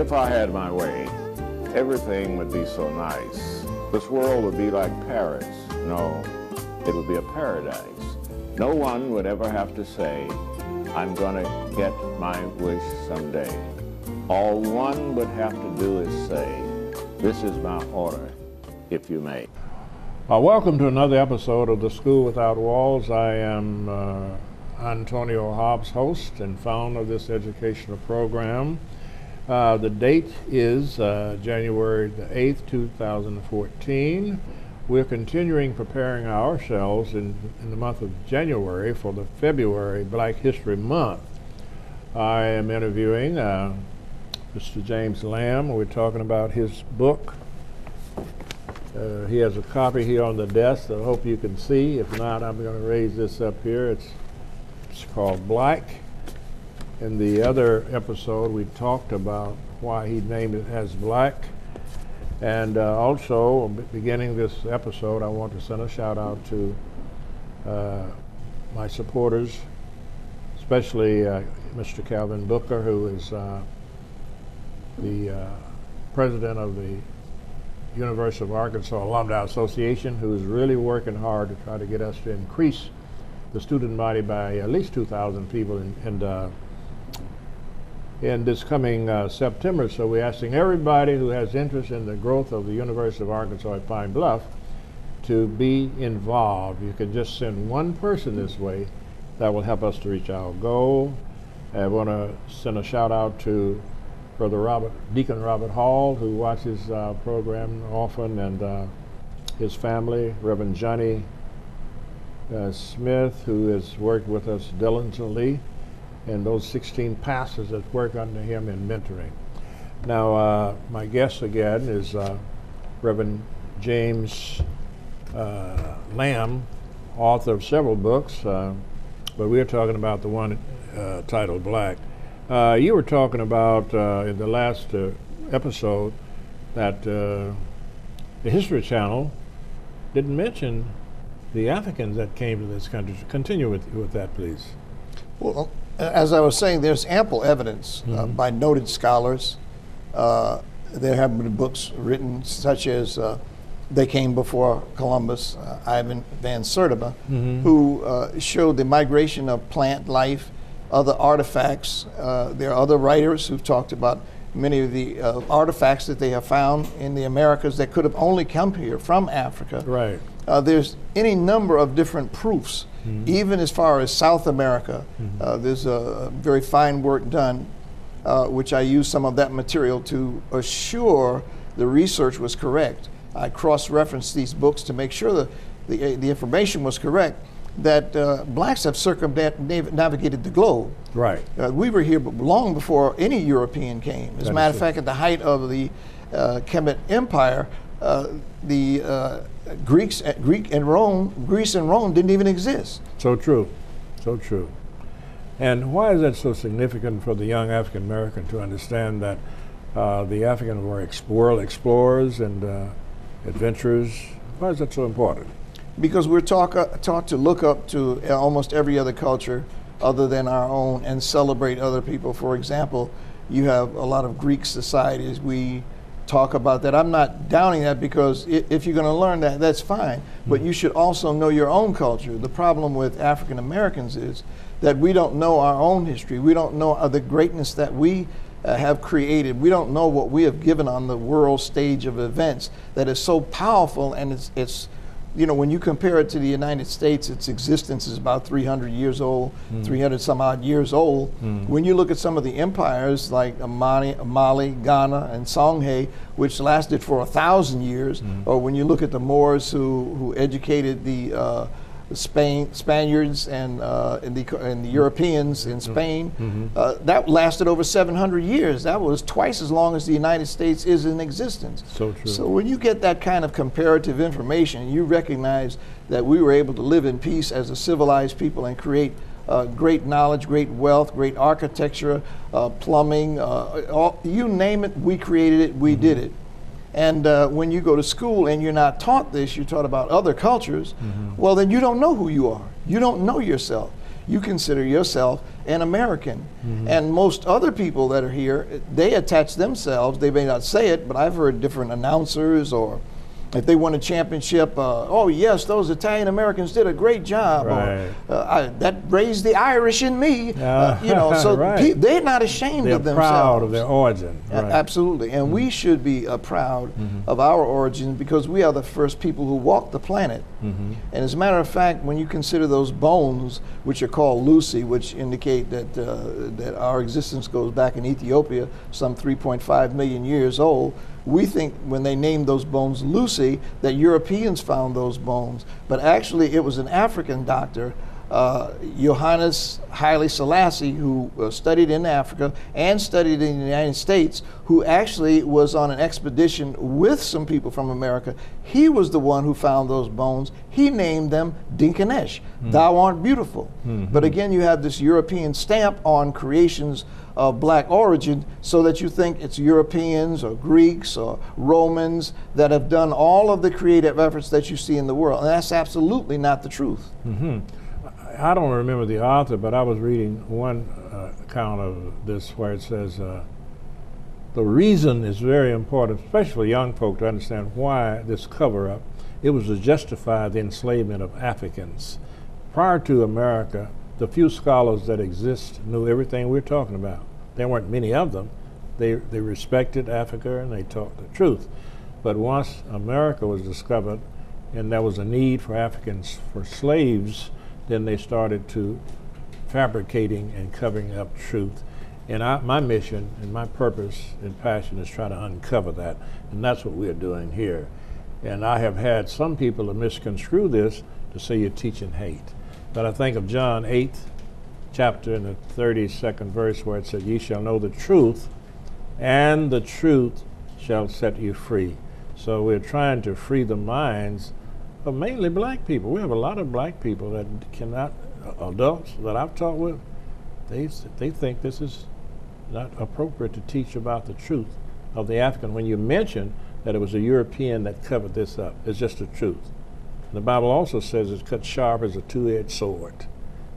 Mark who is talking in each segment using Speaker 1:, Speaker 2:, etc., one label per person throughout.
Speaker 1: If I had my way, everything would be so nice. This world would be like Paris. No, it would be a paradise. No one would ever have to say, I'm gonna get my wish someday. All one would have to do is say, this is my order, if you may.
Speaker 2: Welcome to another episode of The School Without Walls. I am Antonio Hobbs, host and founder of this educational program. The date is January the 8th, 2014. We're continuing preparing ourselves in the month of January for the February Black History Month. I am interviewing Mr. James Lamb. We're talking about his book. He has a copy here on the desk that I hope you can see. If not, I'm going to raise this up here. It's called Black. In the other episode, we talked about why he named it as Black. And also, beginning this episode, I want to send a shout out to my supporters, especially Mr. Calvin Booker, who is the president of the University of Arkansas Alumni Association, who is really working hard to try to get us to increase the student body by at least 2,000 people in this coming September. So we're asking everybody who has interest in the growth of the University of Arkansas at Pine Bluff to be involved. You can just send one person this way. That will help us to reach our goal. I want to send a shout out to Brother Deacon Robert Hall, who watches our program often, and his family, Reverend Johnny Smith, who has worked with us diligently, and those 16 pastors that work under him in mentoring. Now, my guest again is Reverend James Lamb, author of several books, but we're talking about the one titled Black. You were talking about in the last episode that the History Channel didn't mention the Africans that came to this country. Continue with that, please.
Speaker 3: Well, as I was saying, there's ample evidence by noted scholars. There have been books written such as They Came Before Columbus, Ivan Van Sertima, who showed the migration of plant life, other artifacts. There are other writers who've talked about many of the artifacts that they have found in the Americas that could have only come here from Africa.
Speaker 2: Right.
Speaker 3: There's any number of different proofs, even as far as South America. There's a very fine work done, which I used some of that material to assure the research was correct. I cross-referenced these books to make sure that the information was correct, that blacks have circumnavigated the globe.
Speaker 2: Right.
Speaker 3: We were here long before any European came. As a matter of fact, at the height of the Kemet Empire, the Greece and Rome didn't even exist.
Speaker 2: So true, so true. And why is that so significant for the young African American to understand that the Africans were world explorers and adventurers? Why is that so important?
Speaker 3: Because we're taught to look up to almost every other culture other than our own and celebrate other people. For example, you have a lot of Greek societies. We talk about that. I'm not downing that, because if you're going to learn that, that's fine. But you should also know your own culture. The problem with African Americans is that we don't know our own history. We don't know the greatness that we have created. We don't know what we have given on the world stage of events that is so powerful, and it's you know, when you compare it to the United States, its existence is about 300 years old, 300 some odd years old. When you look at some of the empires like Mali, Ghana, and Songhai, which lasted for 1,000 years, or when you look at the Moors who educated the Spaniards and the Europeans in Spain, that lasted over 700 years. That was twice as long as the United States is in existence.
Speaker 2: So true.
Speaker 3: So when you get that kind of comparative information, you recognize that we were able to live in peace as a civilized people and create great knowledge, great wealth, great architecture, plumbing, you name it, we created it, we did it. And when you go to school and you're not taught this, you're taught about other cultures, well, then you don't know who you are. You don't know yourself. you consider yourself an American. And most other people that are here, they attach themselves, they may not say it, but I've heard different announcers, or if they won a championship, oh yes, those Italian Americans did a great job.
Speaker 2: Right.
Speaker 3: Or, that raised the Irish in me. You know, so
Speaker 2: right.
Speaker 3: they're not ashamed
Speaker 2: They're
Speaker 3: of themselves.
Speaker 2: proud of their origin. Right.
Speaker 3: Absolutely, and we should be proud of our origin, because we are the first people who walked the planet. And as a matter of fact, when you consider those bones, which are called Lucy, which indicate that that our existence goes back in Ethiopia, some 3.5 million years old, we think when they named those bones Lucy that Europeans found those bones, but actually it was an African doctor, Johannes Haile Selassie, who studied in Africa and studied in the United States, who actually was on an expedition with some people from America. He was the one who found those bones. He named them Dinkinesh, thou art beautiful. But again, you have this European stamp on creations of black origin, so that you think it's Europeans or Greeks or Romans that have done all of the creative efforts that you see in the world. And that's absolutely not the truth.
Speaker 2: I don't remember the author, but I was reading one account of this where it says the reason is very important, especially for young folk, to understand why this cover-up. It was to justify the enslavement of Africans. Prior to America, the few scholars that exist knew everything we're talking about. There weren't many of them. They respected Africa and they taught the truth. But once America was discovered and there was a need for Africans, for slaves, then they started to fabricating and covering up truth. And my mission and my purpose and passion is try to uncover that. And that's what we're doing here. And I have had some people to misconstrue this to say you're teaching hate. But I think of John 8th chapter in the 32nd verse where it said, ye shall know the truth, and the truth shall set you free. So we're trying to free the minds of mainly black people. We have a lot of black people that cannot, adults that I've talked with, they think this is not appropriate to teach about the truth of the African. When you mention that it was a European that covered this up, it's just the truth. The Bible also says it's cut sharp as a two-edged sword.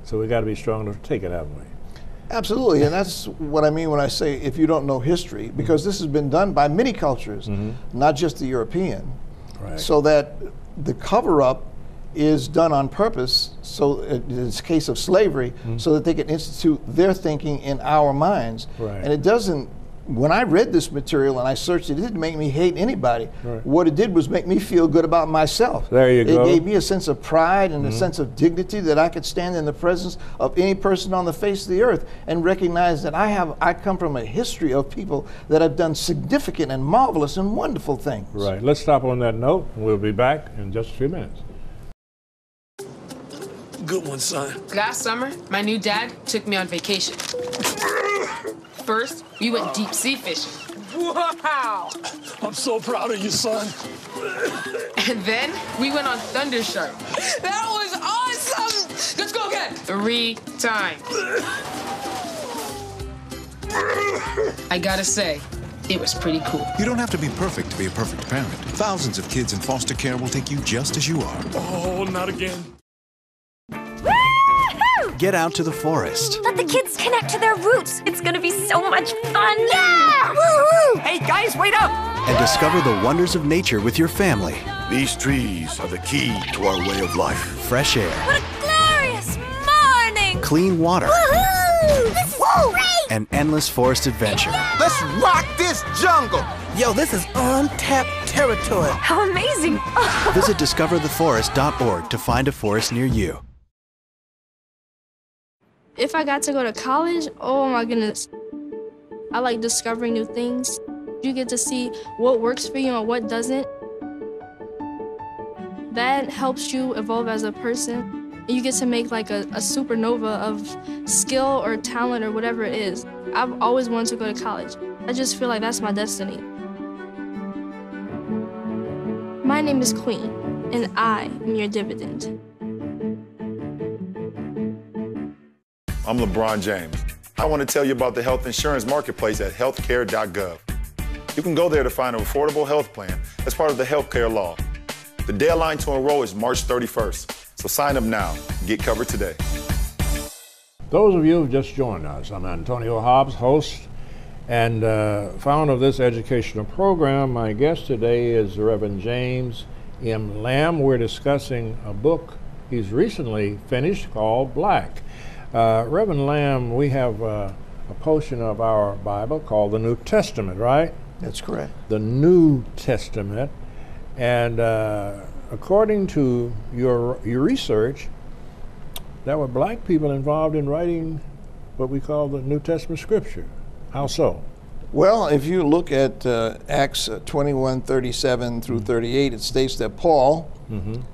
Speaker 2: So we got to be strong enough to take it, haven't we?
Speaker 3: Absolutely, and that's what I mean when I say if you don't know history, because this has been done by many cultures, not just the European.
Speaker 2: Right.
Speaker 3: So that the cover-up is done on purpose, so in this case of slavery, so that they can institute their thinking in our minds.
Speaker 2: Right.
Speaker 3: And it doesn't, when I read this material and I searched it, it didn't make me hate anybody.
Speaker 2: Right.
Speaker 3: What it did was make me feel good about myself.
Speaker 2: There you go.
Speaker 3: It gave me a sense of pride and a sense of dignity that I could stand in the presence of any person on the face of the earth and recognize that I come from a history of people that have done significant and marvelous and wonderful things.
Speaker 2: Right. Let's stop on that note, and we'll be back in just a few minutes.
Speaker 4: Good one, son.
Speaker 5: Last summer, my new dad took me on vacation. First, we went deep sea fishing.
Speaker 4: Wow! I'm so proud of you, son.
Speaker 5: And then we went on Thunder Shark.
Speaker 4: That was awesome! Let's go again!
Speaker 5: 3 times. I gotta say, it was pretty cool.
Speaker 6: You don't have to be perfect to be a perfect parent. Thousands of kids in foster care will take you just as you are.
Speaker 4: Oh, not again.
Speaker 7: Get out to the forest.
Speaker 8: Let the kids connect to their roots. It's gonna be so much fun. Yeah! Woo-hoo!
Speaker 9: Hey, guys, wait up!
Speaker 7: And discover the wonders of nature with your family.
Speaker 10: These trees are the key to our way of life.
Speaker 7: Fresh air.
Speaker 8: What a glorious morning!
Speaker 7: Clean water.
Speaker 8: Woohoo! This is great!
Speaker 7: An endless forest adventure.
Speaker 9: Let's rock this jungle! Yo, this is untapped territory.
Speaker 8: How amazing!
Speaker 7: Visit discovertheforest.org to find a forest near you.
Speaker 11: If I got to go to college, oh my goodness. I like discovering new things. You get to see what works for you and what doesn't. That helps you evolve as a person. You get to make like a supernova of skill or talent or whatever it is. I've always wanted to go to college. I just feel like that's my destiny. My name is Queen, and I am your dividend.
Speaker 12: I'm LeBron James. I want to tell you about the health insurance marketplace at healthcare.gov. You can go there to find an affordable health plan as part of the healthcare law. The deadline to enroll is March 31st, so sign up now and get covered today.
Speaker 2: Those of you who've just joined us, I'm Antonio Hobbs, host and founder of this educational program. My guest today is Reverend James M. Lamb. We're discussing a book he's recently finished called Black. Reverend Lamb, we have a portion of our Bible called the New Testament, right?
Speaker 3: That's correct.
Speaker 2: The New Testament. And according to your research, there were black people involved in writing what we call the New Testament scripture. How so?
Speaker 3: Well, if you look at Acts 21:37 through 38, it states that Paul,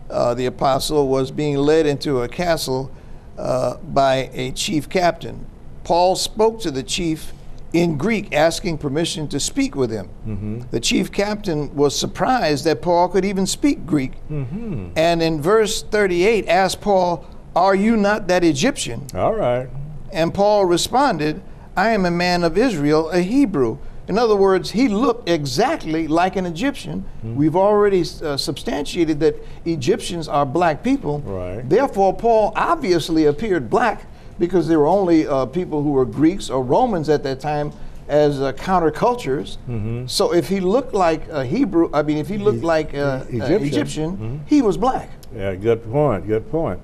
Speaker 3: the apostle, was being led into a castle by a chief captain. Paul spoke to the chief in Greek, asking permission to speak with him. The chief captain was surprised that Paul could even speak Greek. And in verse 38 asked Paul, "Are you not that Egyptian?"
Speaker 2: All right.
Speaker 3: And Paul responded, "I am a man of Israel, a Hebrew." In other words, he looked exactly like an Egyptian. We've already substantiated that Egyptians are black people.
Speaker 2: Right.
Speaker 3: Therefore, Paul obviously appeared black because there were only people who were Greeks or Romans at that time as countercultures. So if he looked like a Hebrew, if he looked like an Egyptian, he was black.
Speaker 2: Yeah, good point, good point.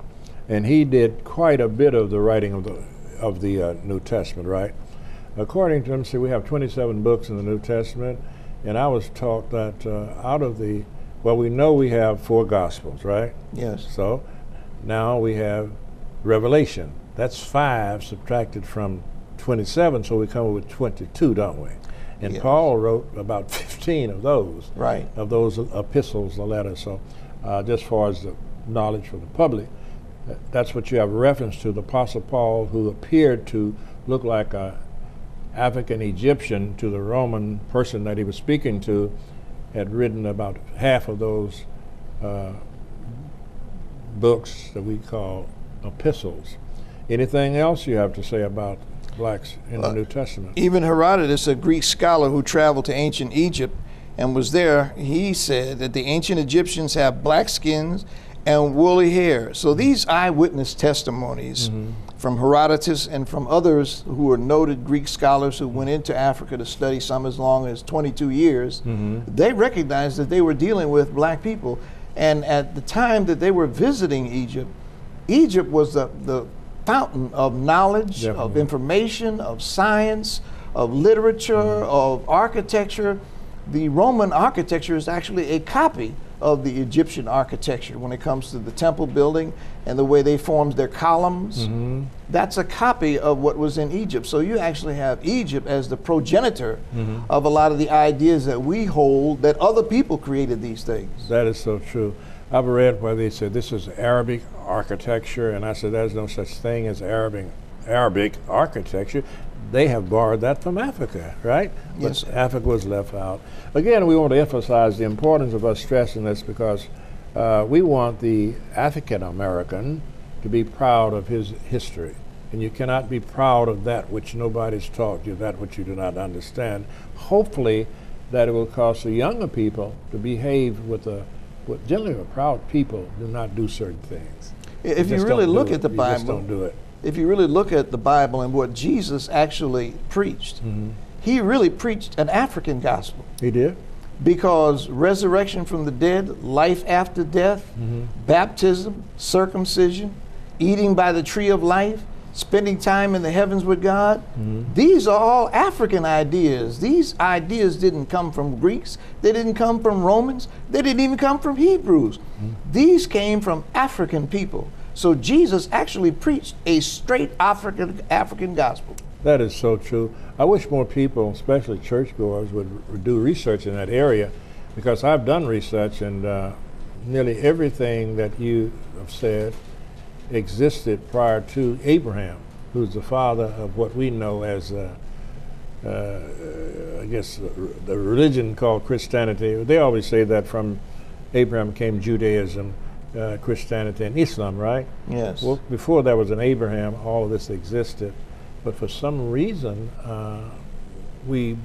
Speaker 2: And he did quite a bit of the writing of the New Testament, right? According to him, see, we have 27 books in the New Testament, and I was taught that out of we know we have 4 Gospels, right?
Speaker 3: Yes.
Speaker 2: So now we have Revelation. That's 5 subtracted from 27, so we come up with 22, don't we? And
Speaker 3: yes.
Speaker 2: Paul wrote about 15 of those.
Speaker 3: Right.
Speaker 2: Of those epistles, the letters. So just as far as the knowledge for the public, that's what you have reference to, the Apostle Paul, who appeared to look like a African Egyptian to the Roman person that he was speaking to, had written about half of those books that we call epistles. Anything else you have to say about blacks in the New Testament?
Speaker 3: Even Herodotus, a Greek scholar who traveled to ancient Egypt and was there, he said that the ancient Egyptians have black skins and woolly hair. So these eyewitness testimonies from Herodotus and from others who were noted Greek scholars who went into Africa to study some as long as 22 years, they recognized that they were dealing with black people. And at the time that they were visiting Egypt, Egypt was the fountain of knowledge, of information, of science, of literature, of architecture. The Roman architecture is actually a copy of the Egyptian architecture when it comes to the temple building and the way they formed their columns. That's a copy of what was in Egypt. So you actually have Egypt as the progenitor of a lot of the ideas that we hold that other people created these things.
Speaker 2: That is so true. I've read where they said this is Arabic architecture, and I said there's no such thing as Arabic architecture. They have borrowed that from Africa, right?
Speaker 3: Yes.
Speaker 2: But Africa was left out. Again, we want to emphasize the importance of us stressing this because we want the African American to be proud of his history. And you cannot be proud of that which nobody's taught you, that which you do not understand. Hopefully that it will cause the younger people to behave with generally proud people do not do certain things.
Speaker 3: If you really look at the Bible,
Speaker 2: just don't do it.
Speaker 3: If you really look at the Bible and what Jesus actually preached, he really preached an African gospel.
Speaker 2: He did?
Speaker 3: Because resurrection from the dead, life after death, baptism, circumcision, eating by the tree of life, spending time in the heavens with God, these are all African ideas. These ideas didn't come from Greeks. They didn't come from Romans. They didn't even come from Hebrews. These came from African people. So Jesus actually preached a straight African gospel.
Speaker 2: That is so true. I wish more people, especially churchgoers, would do research in that area, because I've done research, and nearly everything that you have said existed prior to Abraham, who's the father of what we know as, I guess, the religion called Christianity. They always say that from Abraham came Judaism, Christianity, and Islam, right?
Speaker 3: Yes.
Speaker 2: Well, before there was an Abraham, all of this existed. But for some reason, we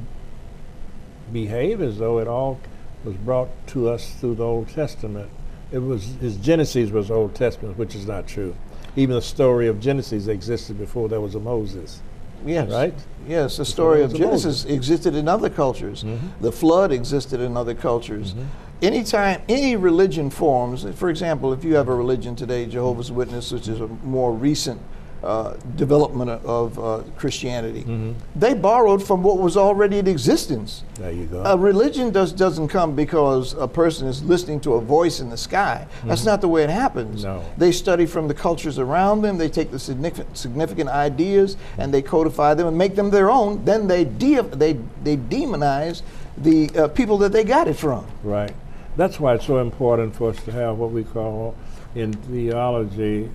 Speaker 2: behave as though it all was brought to us through the Old Testament. His Genesis was Old Testament, which is not true. Even the story of Genesis existed before there was a Moses.
Speaker 3: Yes.
Speaker 2: Right?
Speaker 3: Yes, the story of Genesis existed in other cultures. The flood existed in other cultures. Anytime any religion forms, for example, if you have a religion today, Jehovah's Witness, which is a more recent development of Christianity, they borrowed from what was already in existence.
Speaker 2: There you go.
Speaker 3: A religion doesn't come because a person is listening to a voice in the sky. That's not the way it happens.
Speaker 2: No.
Speaker 3: They study from the cultures around them. They take the significant ideas and they codify them and make them their own. Then they demonize the people that they got it from.
Speaker 2: Right. That's why it's so important for us to have what we call in theology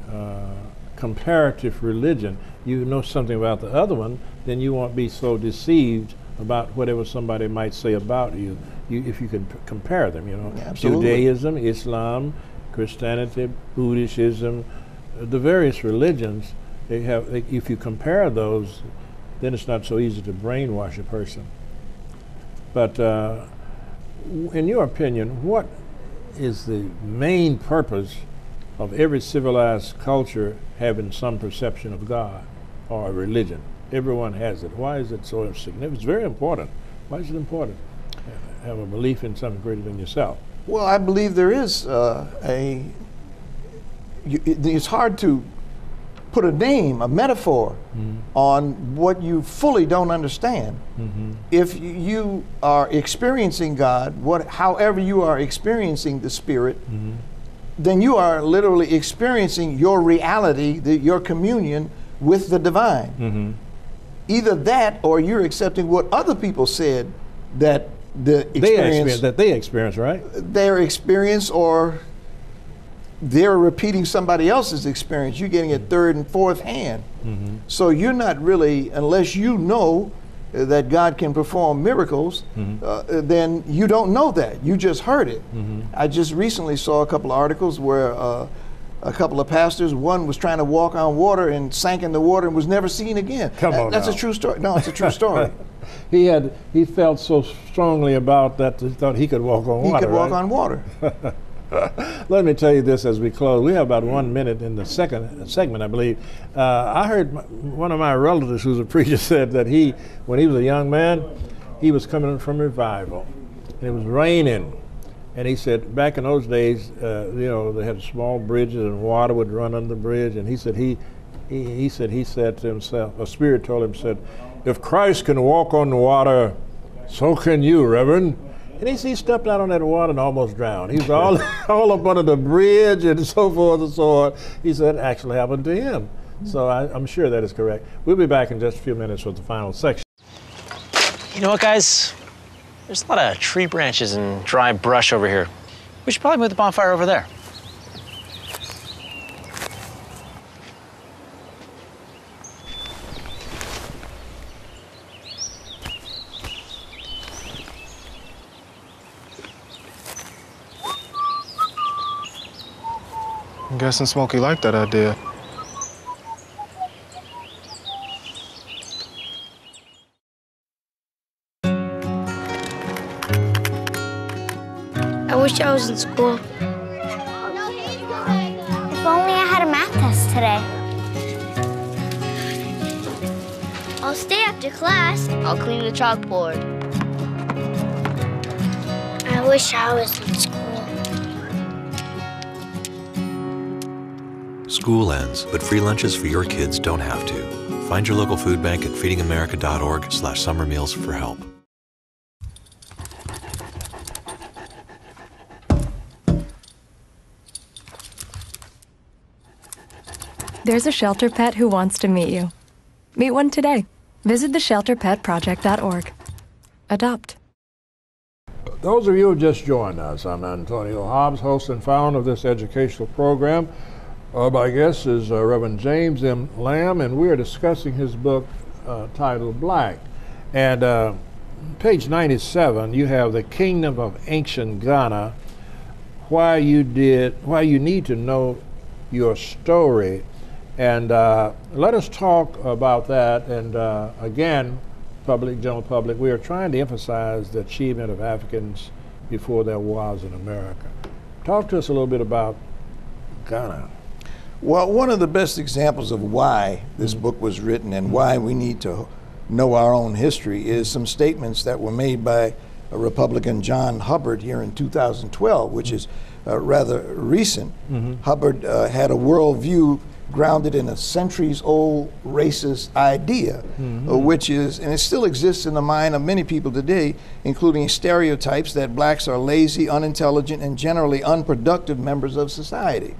Speaker 2: comparative religion. You know something about the other one, then you won't be so deceived about whatever somebody might say about you. If you can compare them, you know.
Speaker 3: Absolutely.
Speaker 2: Judaism, Islam, Christianity, Buddhism, the various religions, if you compare those, then it's not so easy to brainwash a person. But in your opinion, what is the main purpose of every civilized culture having some perception of God or a religion? Everyone has it. Why is it so significant? It's very important. Why is it important? Have a belief in something greater than yourself.
Speaker 3: Well, I believe there is it's hard to put a name, a metaphor on what you fully don't understand. If you are experiencing God, however you are experiencing the Spirit, then you are literally experiencing your reality, your communion with the divine. Either that, or you're accepting what other people said that
Speaker 2: they experience, right?
Speaker 3: Their experience, or they're repeating somebody else's experience. You're getting it third and fourth hand. So you're not really, unless you know that God can perform miracles, then you don't know that. You just heard it. I just recently saw a couple of articles where a couple of pastors, one was trying to walk on water and sank in the water and was never seen again. That's a true story. No, it's a true story.
Speaker 2: He felt so strongly about that he thought he could walk on water.
Speaker 3: He could walk on water.
Speaker 2: Let me tell you this as we close. We have about 1 minute in the second segment, I believe. I heard one of my relatives who's a preacher said that when he was a young man, he was coming from revival. And it was raining. And he said back in those days, they had small bridges and water would run under the bridge. And he said to himself, a spirit told him, said, "If Christ can walk on the water, so can you, Reverend." And he stepped out on that water and almost drowned. He was all up under the bridge and so forth and so on. He said it actually happened to him. So I'm sure that is correct. We'll be back in just a few minutes with the final section.
Speaker 13: You know what, guys? There's a lot of tree branches and dry brush over here. We should probably move the bonfire over there.
Speaker 14: I'm guessing Smokey liked that idea.
Speaker 15: I wish I was in school. If only I had a math test today. I'll stay after class. I'll clean the chalkboard. I wish I was in school.
Speaker 16: School ends, but free lunches for your kids don't have to. Find your local food bank at feedingamerica.org/summer meals for help.
Speaker 17: There's a shelter pet who wants to meet you. Meet one today. Visit theshelterpetproject.org. Adopt.
Speaker 2: Those of you who just joined us, I'm Antonio Hobbs, host and founder of this educational program. My guest is Reverend James M. Lamb, and we are discussing his book titled Black. And page 97, you have the Kingdom of Ancient Ghana, why you need to know your story. And let us talk about that. And again, general public, we are trying to emphasize the achievement of Africans before there was in America. Talk to us a little bit about Ghana.
Speaker 3: Well, one of the best examples of why this book was written and why we need to know our own history is some statements that were made by a Republican, John Hubbard, here in 2012, which is rather recent. Hubbard had a worldview grounded in a centuries-old racist idea, which is, and it still exists in the mind of many people today, including stereotypes that blacks are lazy, unintelligent, and generally unproductive members of society.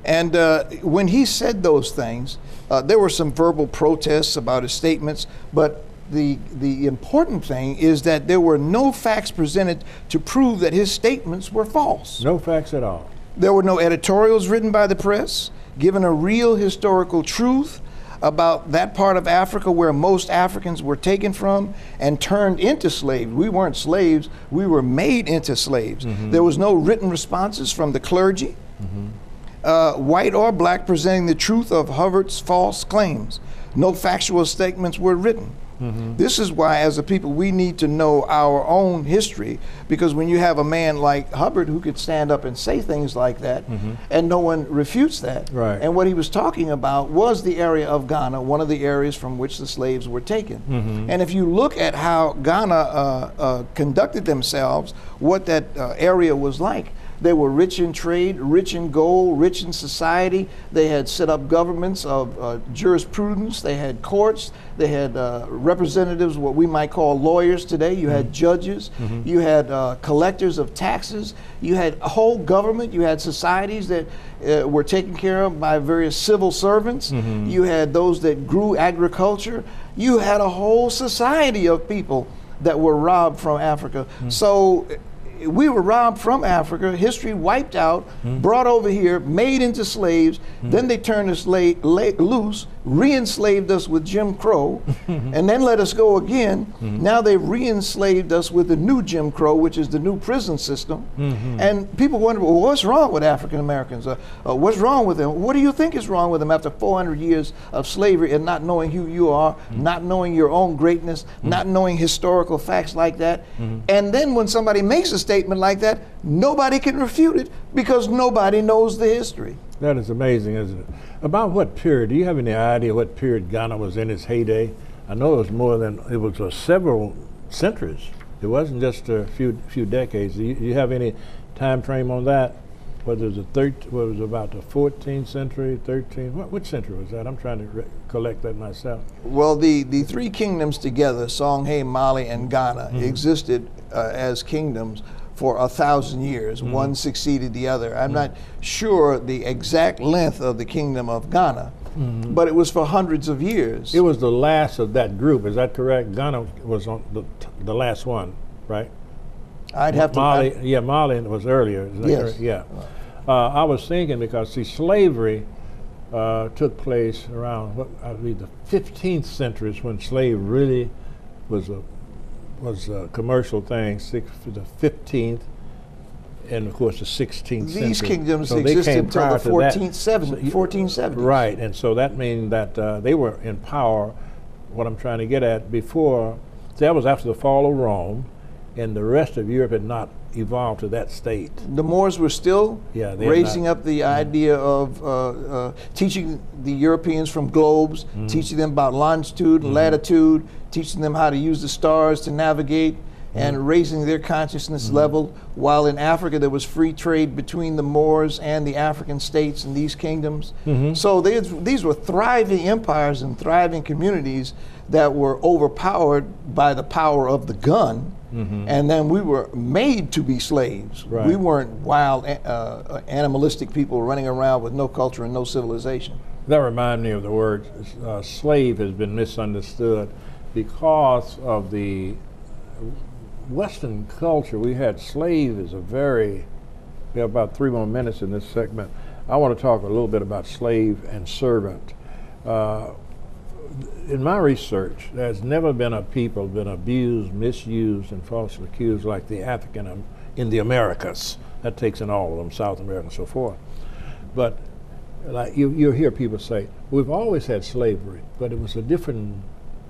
Speaker 3: And when he said those things, there were some verbal protests about his statements, but the important thing is that there were no facts presented to prove that his statements were false.
Speaker 2: No facts at all.
Speaker 3: There were no editorials written by the press, given a real historical truth about that part of Africa where most Africans were taken from and turned into slaves. We weren't slaves, we were made into slaves. There was no written responses from the clergy, white or black, presenting the truth of Hubbard's false claims. No factual statements were written. This is why, as a people, we need to know our own history, because when you have a man like Hubbard who could stand up and say things like that, and no one refutes that, and what he was talking about was the area of Ghana, one of the areas from which the slaves were taken. And if you look at how Ghana conducted themselves, what that area was like, they were rich in trade, rich in gold, rich in society. They had set up governments of jurisprudence. They had courts. They had representatives, what we might call lawyers today. You had judges. You had collectors of taxes. You had a whole government. You had societies that were taken care of by various civil servants. You had those that grew agriculture. You had a whole society of people that were robbed from Africa. So we were robbed from Africa, history wiped out, brought over here, made into slaves, then they turned us loose, re-enslaved us with Jim Crow, and then let us go again. Now they've re-enslaved us with the new Jim Crow, which is the new prison system. And people wonder, well, what's wrong with African Americans? What's wrong with them? What do you think is wrong with them after 400 years of slavery and not knowing who you are, not knowing your own greatness, not knowing historical facts like that? And then when somebody makes a statement like that, nobody can refute it because nobody knows the history.
Speaker 2: That is amazing, isn't it? About what period? Do you have any idea what period Ghana was in its heyday? I know it was more than, it was several centuries. It wasn't just a few decades. Do you have any time frame on that? Whether it was about the 14th century, 13th, which century was that? I'm trying to collect that myself.
Speaker 3: Well, the three kingdoms together, Songhai, Mali, and Ghana, existed as kingdoms for 1,000 years. One succeeded the other. I'm not sure the exact length of the kingdom of Ghana, but it was for hundreds of years.
Speaker 2: It was the last of that group, is that correct? Ghana was on the last one, right?
Speaker 3: I'd have to.
Speaker 2: Mali, Mali was earlier.
Speaker 3: Yes.
Speaker 2: Yeah. I was thinking because, see, slavery took place around, I believe, the 15th century is when slavery really was a commercial thing, the 15th, and of course the 16th century.
Speaker 3: These kingdoms existed until the 1470s.
Speaker 2: Right, and so that means that they were in power, what I'm trying to get at, before, that was after the fall of Rome, and the rest of Europe had not evolved to that state.
Speaker 3: The Moors were still raising up the idea of teaching the Europeans from globes, teaching them about longitude and latitude, teaching them how to use the stars to navigate, and raising their consciousness level, while in Africa there was free trade between the Moors and the African states in these kingdoms. So these were thriving empires and thriving communities that were overpowered by the power of the gun. And then we were made to be slaves.
Speaker 2: Right.
Speaker 3: We weren't wild, animalistic people running around with no culture and no civilization.
Speaker 2: That reminds me of the word slave has been misunderstood because of the Western culture. We had slave as a we have about 3 more minutes in this segment. I want to talk a little bit about slave and servant. In my research, there's never been a people been abused, misused, and falsely accused like the African in the Americas. That takes in all of them, South America and so forth. But like you hear people say, we've always had slavery, but it was a different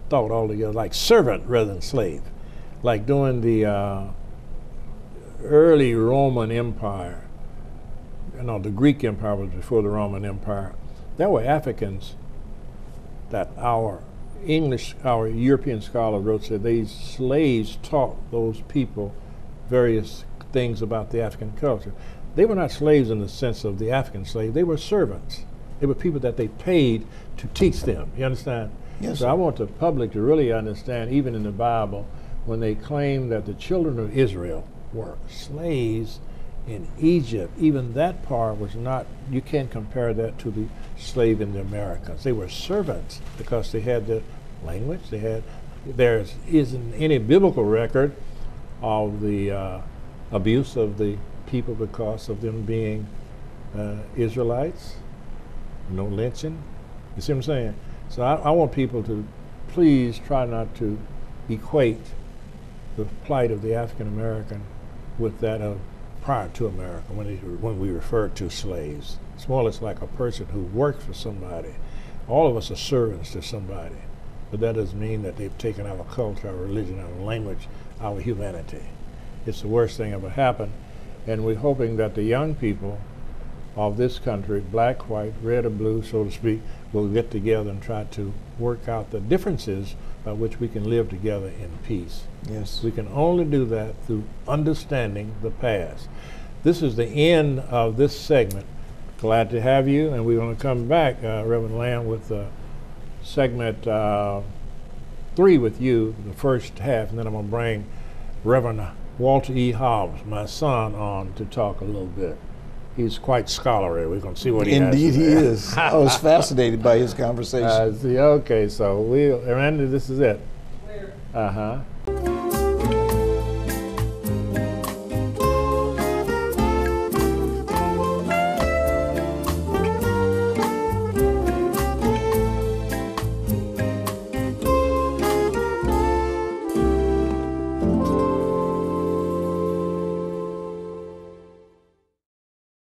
Speaker 2: thought altogether, like servant rather than slave. Like during the early Roman Empire, the Greek Empire was before the Roman Empire. There were Africans that our European scholar wrote, said these slaves taught those people various things about the African culture. They were not slaves in the sense of the African slave. They were servants. They were people that they paid to teach them. You understand?
Speaker 3: Yes.
Speaker 2: So I want the public to really understand, even in the Bible, when they claim that the children of Israel were slaves in Egypt, even that part was not, you can't compare that to the slave in the Americas. They were servants because they had the language, there isn't any biblical record of the abuse of the people because of them being Israelites, no lynching. You see what I'm saying? So I want people to please try not to equate the plight of the African American with that of prior to America when we refer to slaves. It's more or less like a person who works for somebody. All of us are servants to somebody, but that doesn't mean that they've taken our culture, our religion, our language, our humanity. It's the worst thing ever happened, and we're hoping that the young people of this country, black, white, red, or blue, so to speak, will get together and try to work out the differences by which we can live together in peace.
Speaker 3: Yes.
Speaker 2: We can only do that through understanding the past. This is the end of this segment. Glad to have you, and we're going to come back, Reverend Lamb, with segment 3 with you, the first half, and then I'm going to bring Reverend Walter E. Hobbs, my son, on to talk a little bit. He's quite scholarly. We're going to see what he has to say.
Speaker 3: Indeed he is. I was fascinated by his conversation.
Speaker 2: Okay, so Randy, this is it. Uh-huh.